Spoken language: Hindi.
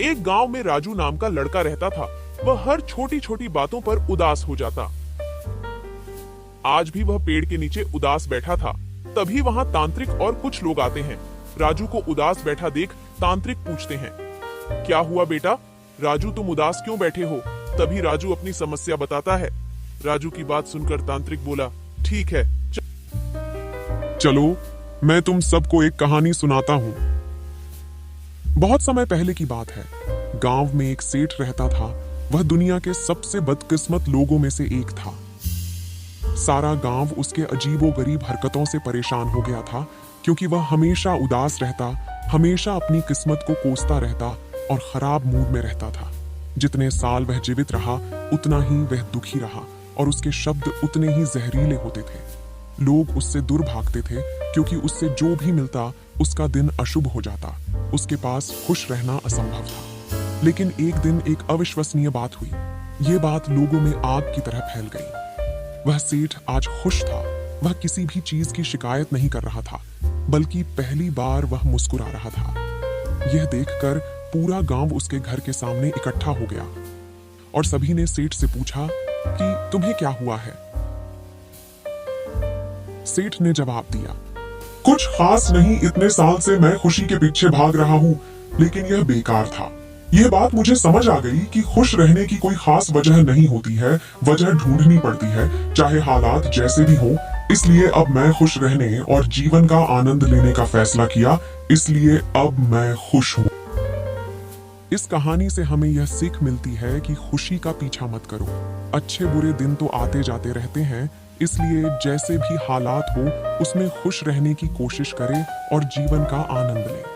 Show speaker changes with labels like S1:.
S1: एक गांव में राजू नाम का लड़का रहता था। वह हर छोटी छोटी बातों पर उदास हो जाता। आज भी वह पेड़ के नीचे उदास बैठा था। तभी वहां तांत्रिक और कुछ लोग आते हैं। राजू को उदास बैठा देख तांत्रिक पूछते हैं, क्या हुआ बेटा? राजू, तुम उदास क्यों बैठे हो? तभी राजू अपनी समस्या बताता है। राजू की बात सुनकर तांत्रिक बोला, ठीक है, चलो मैं तुम सबको एक कहानी सुनाता हूँ। बहुत समय पहले की बात है। गांव में एक सेठ रहता था। वह दुनिया के सबसे बदकिस्मत लोगों में से एक था। सारा गांव उसके अजीबोगरीब हरकतों से परेशान हो गया था, क्योंकि वह हमेशा उदास रहता, हमेशा अपनी किस्मत को कोसता रहता और खराब मूड में रहता था। जितने साल वह जीवित रहा, उतना ही वह दुखी रहा और उसके शब्द उतने ही जहरीले होते थे। लोग उससे दूर भागते थे, क्योंकि उससे जो भी मिलता उसका दिन अशुभ हो जाता। उसके पास खुश रहना असंभव था। लेकिन एक दिन एक अविश्वसनीय बात हुई। ये बात लोगों में आग की तरह फैल गई। वह सेठ आज खुश था। वह किसी भी चीज की शिकायत नहीं कर रहा था, बल्कि पहली बार वह मुस्कुरा रहा था। यह देखकर पूरा गांव उसके घर के सामने इकट्ठा हो गया और सभी ने सेठ से पूछा कि तुम्हें क्या हुआ है? सेठ ने जवाब दिया, कुछ खास नहीं, इतने साल से मैं खुशी के पीछे भाग रहा हूँ, लेकिन यह बेकार था। यह बात मुझे समझ आ गई कि खुश रहने की कोई खास वजह नहीं होती है, वजह ढूंढनी पड़ती है, चाहे हालात जैसे भी हो। इसलिए अब मैं खुश रहने और जीवन का आनंद लेने का फैसला किया, इसलिए अब मैं खुश हूँ। इस कहानी से हमें यह सीख मिलती है कि खुशी का पीछा मत करो। अच्छे बुरे दिन तो आते जाते रहते हैं, इसलिए जैसे भी हालात हो उसमें खुश रहने की कोशिश करें और जीवन का आनंद लें।